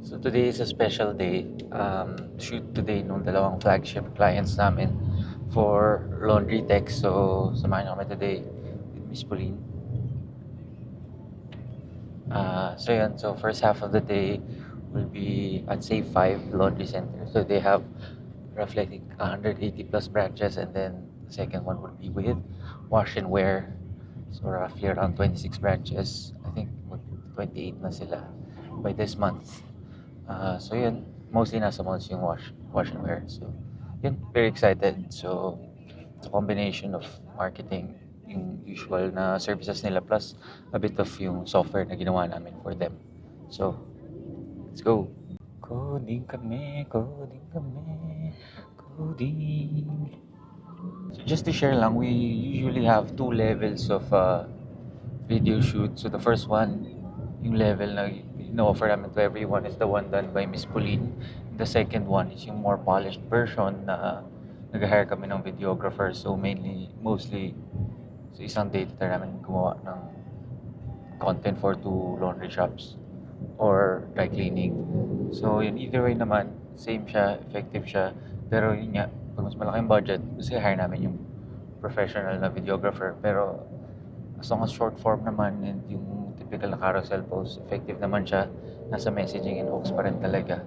So today is a special day. Shoot today nung dalawang flagship clients namin for laundry tech. So samahan niyo kami today with Miss Pauline. So yun, so first half of the day will be at Save 5 Laundry Center. So they have roughly I think 180 plus branches, and then the second one would be with Wash and Wear. So roughly around 26 branches. I think 28 na sila by this month. So yun, mostly nasa malls yung wash and wear. So yun, very excited. So it's a combination of marketing, yung usual na services nila plus a bit of yung software na ginawa namin for them. So, let's go. Coding kami, coding kami, coding. So just to share lang, we usually have two levels of video shoot. So the first one, yung level na ino-offer namin to everyone is the one done by Miss Pauline. The second one is yung more polished version na nag-hire kami ng videographer. So mostly, sa isang day tayo namin gumawa ng content for two laundry shops or dry cleaning. So yun, either way naman, same siya, effective siya. Pero yun nga, pag mas malaking budget, kasi hire namin yung professional na videographer. Pero as long as short form naman and yung typical na carousel post, effective naman siya. Nasa messaging and hooks pa rin talaga.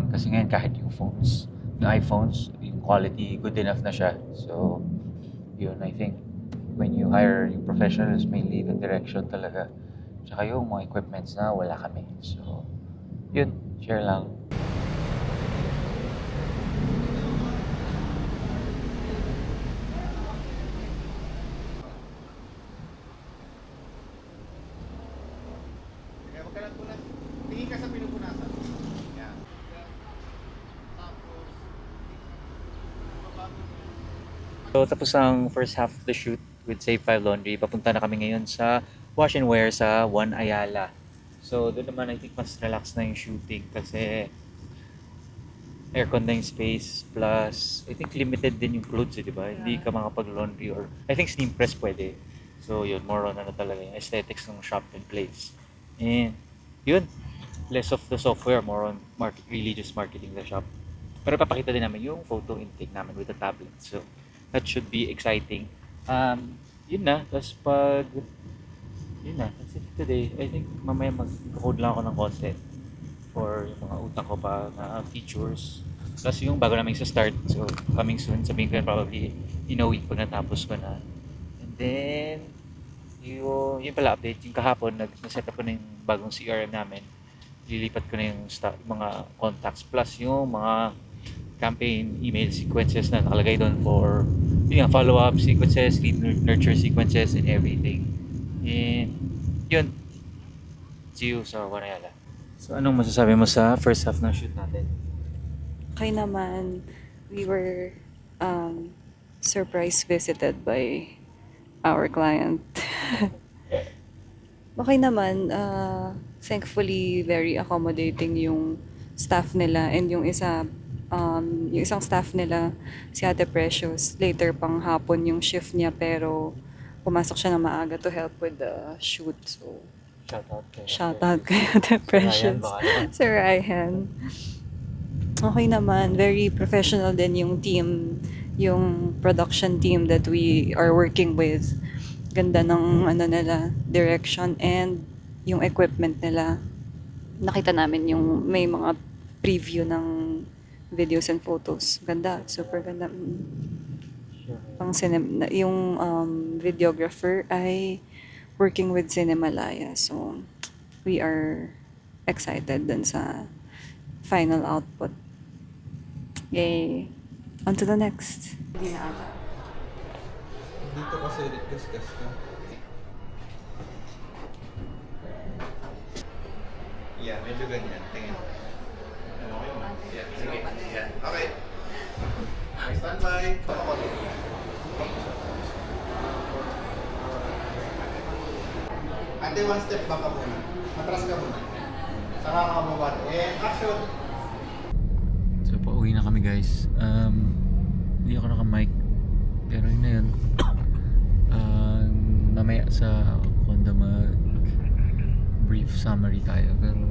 Kasi ngayon kahit yung phones, yung iPhones, yung quality good enough na siya. So, yun, I think when you hire yung professionals, mainly the direction talaga. Tsaka yung mga equipments na wala kami. So, yun, share lang. Kaya wag ka lang punas. Tingin ka sa pinupunasan. Yan. Tapos, So, tapos ang first half of the shoot with Save 5 Laundry. Papunta na kami ngayon sa Wash and Wear sa One Ayala. So, doon naman I think mas relax na yung shooting kasi aircon na yung space plus I think limited din yung clothes, di ba? Hindi ka makapag-laundry or I think steam press pwede. So, yun, more on ano talaga yung aesthetics ng shop and place. And, yun, less of the software, more on really just marketing the shop. Pero papakita din namin yung photo intake namin with the tablet. So, that should be exciting. Yun na. Tapos yun na. That's it today. I think mamaya mag-code lang ako ng konti for yung mga utang ko pa na features. Plus yung bago namin sa start. So, coming soon. Sabihin ko yan probably in a week pag natapos ko na. And then, yun pala update. Yung kahapon, nag-set up ko na yung bagong CRM namin. Lilipat ko na yung mga contacts plus yung mga campaign email sequences na nakalagay doon for yun nga, follow-up sequences, lead nurture sequences, and everything. And yun, see you sa Wanayala. So anong masasabi mo sa first half ng shoot natin? Okay naman, we were surprise visited by our client. Okay naman, thankfully very accommodating yung staff nila and yung isang staff nila, si Ate Precious, later pang hapon yung shift niya pero pumasok siya na maaga to help with the shoot. So, shout out kay Ate Precious. Sir Ryan. Okay naman, very professional din yung team, yung production team that we are working with. Ganda ng nila, direction and yung equipment nila. Nakita namin yung may mga preview ng videos and photos. Ganda, super ganda. Pang yung videographer ay working with Cinemalaya. So, we are excited dun sa final output. Yay! On to the next. Hindi na ata. dito kasi gas-gas ka. Yeah, medyo ganyan. Tingin. Yeah, sige. Yeah. Okay. Okay, standby. Ate, one step back ka muna. Matras ka muna. Saka ka kababa. And action! So pauwi na kami guys. Hindi ako naka-mic. Pero yun na yun. Mamaya sa Honda brief summary tayo. Pero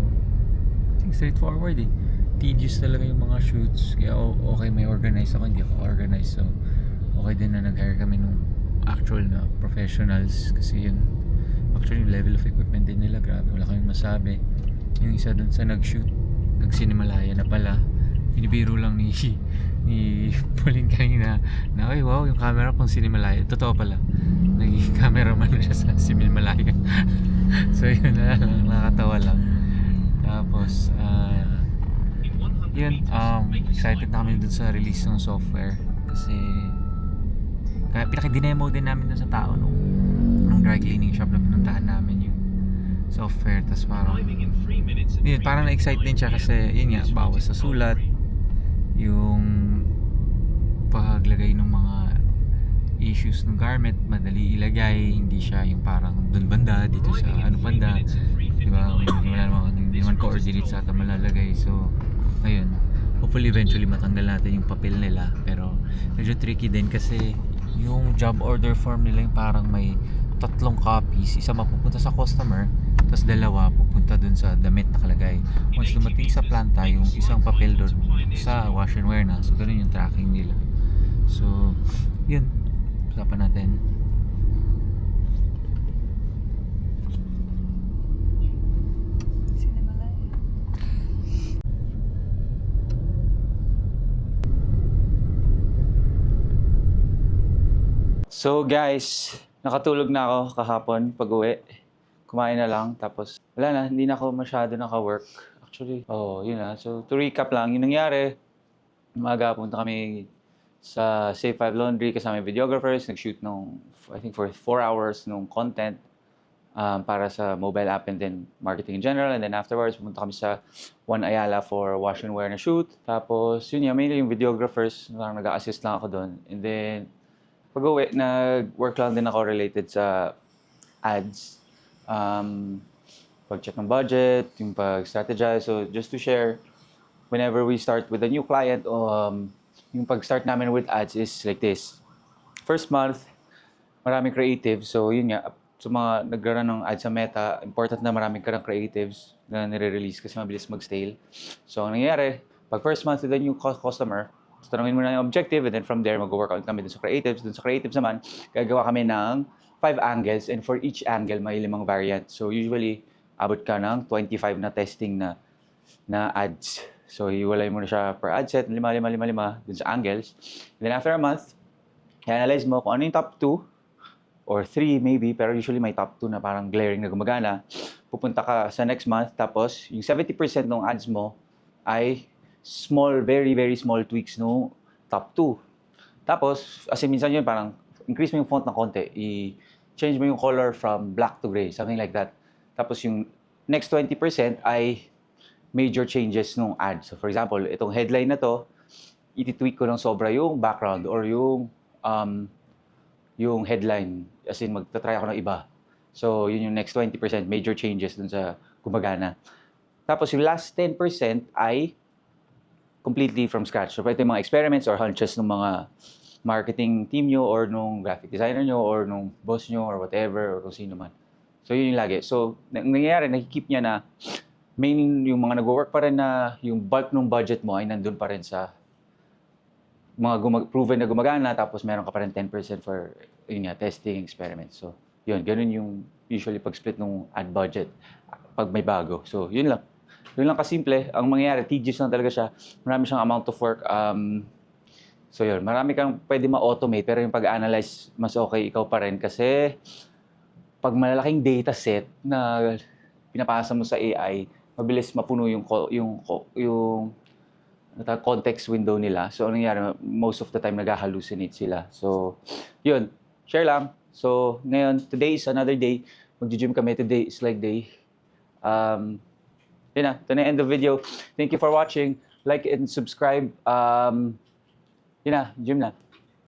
straightforward eh. Tedious talaga yung mga shoots. Kaya okay, may organize ako, hindi ako organized. So, okay din na nag-hire kami nung actual na professionals. Kasi yun, actually yung level of equipment din nila, grabe, wala kaming masabi. Yung isa dun sa nag-shoot, nag-Cinemalaya na pala. Binibiro lang ni Pauline kanina na, ay wow, yung camera pang Cinemalaya. Totoo pala, naging cameraman na siya sa Cinemalaya. So yun na lang, nakakatawa lang. Tapos, yun, excited na kami dun sa release ng software. Kasi, kaya pinaki-demo din namin dun sa tao nung dry cleaning shop na pinuntahan namin yung software. Tapos parang, yun, parang na-excite din siya kasi, yun nga, bawas sa sulat. Yung paglagay ng mga issues ng garment, madali ilagay, hindi siya yung parang dun banda, dito sa ano banda, diba? Hindi naman coordinate sa ata malalagay. So ayun, hopefully eventually matanggal natin yung papel nila, pero medyo tricky din kasi yung job order form nila yung parang may 3 copies, isa mapupunta sa customer, tapos 2 pupunta dun sa damit nakalagay. Once dumating sa planta, yung isang papel dun sa wash and wear na, so ganun yung tracking nila. So yun, usapan natin. So guys, nakatulog na ako kahapon pag-uwi. Kumain na lang, tapos wala na, hindi na ako masyado naka-work. Actually, yun na. So to recap lang, yung nangyari, umaga punta kami sa Safe 5 Laundry kasama yung videographers, nag-shoot nung, I think for 4 hours nung content para sa mobile app and then marketing in general. And then afterwards, pumunta kami sa One Ayala for wash and wear na shoot. Tapos yun nga, mainly yung videographers, parang nag-assist lang ako doon. And then pag-uwi, nag-work lang din ako related sa ads. Pag-check ng budget, yung pag-strategize. So just to share, whenever we start with a new client, yung pag-start namin with ads is like this. First month, maraming creative. So yun nga, sa mga nag-run ng ads sa Meta, important na maraming ka ng creatives na nire-release kasi mabilis mag-stale. So ang nangyayari, pag first month with a new customer, so, tanongin mo na yung objective, and then from there, mag-workout kami dun sa creatives. Dun sa creatives naman, gagawa kami ng 5 angles, and for each angle, may 5 variants. So usually, abot ka ng 25 na testing na ads. So iwalay mo na siya per ad set, 5 dun sa angles. And then after a month, i-analyze mo kung ano yung top 2 or 3 maybe, pero usually may top 2 na parang glaring na gumagana. Pupunta ka sa next month, tapos yung 70% ng ads mo ay small, very, very small tweaks no top 2. Tapos, kasi minsan yun, parang increase mo yung font ng konti, i-change mo yung color from black to gray, something like that. Tapos yung next 20% ay major changes nung ad. So for example, itong headline na to, iti-tweak ko ng sobra yung background or yung headline. As in, magta-try ako ng iba. So yun yung next 20%, major changes dun sa gumagana. Tapos yung last 10% ay completely from scratch. So, ito yung mga experiments or hunches ng mga marketing team nyo or nung graphic designer nyo or nung boss nyo or whatever or kung sino man. So, yun yung lagi. So, nangyayari, nakikip niya na main yung mga nag-work pa rin na yung bulk ng budget mo ay nandun pa rin sa mga proven na gumagana, tapos meron ka pa rin 10% for yun nga, testing experiments. So, yun, ganun yung usually pag-split ng ad budget pag may bago. So, yun lang. Yun lang kasimple. Ang mangyayari, tedious lang talaga siya. Marami siyang amount of work. So yun, marami kang pwede ma-automate, pero yung pag-analyze, mas okay ikaw pa rin kasi pag malalaking data set na pinapasa mo sa AI, mabilis mapuno yung context window nila. So, anong nangyayari, most of the time nag-hallucinate sila. So, yun, share lang. So, ngayon, today is another day. Mag-gym kami. Today is like day. Yun na, ito na end of video. Thank you for watching. Like and subscribe. Yun na, gym na.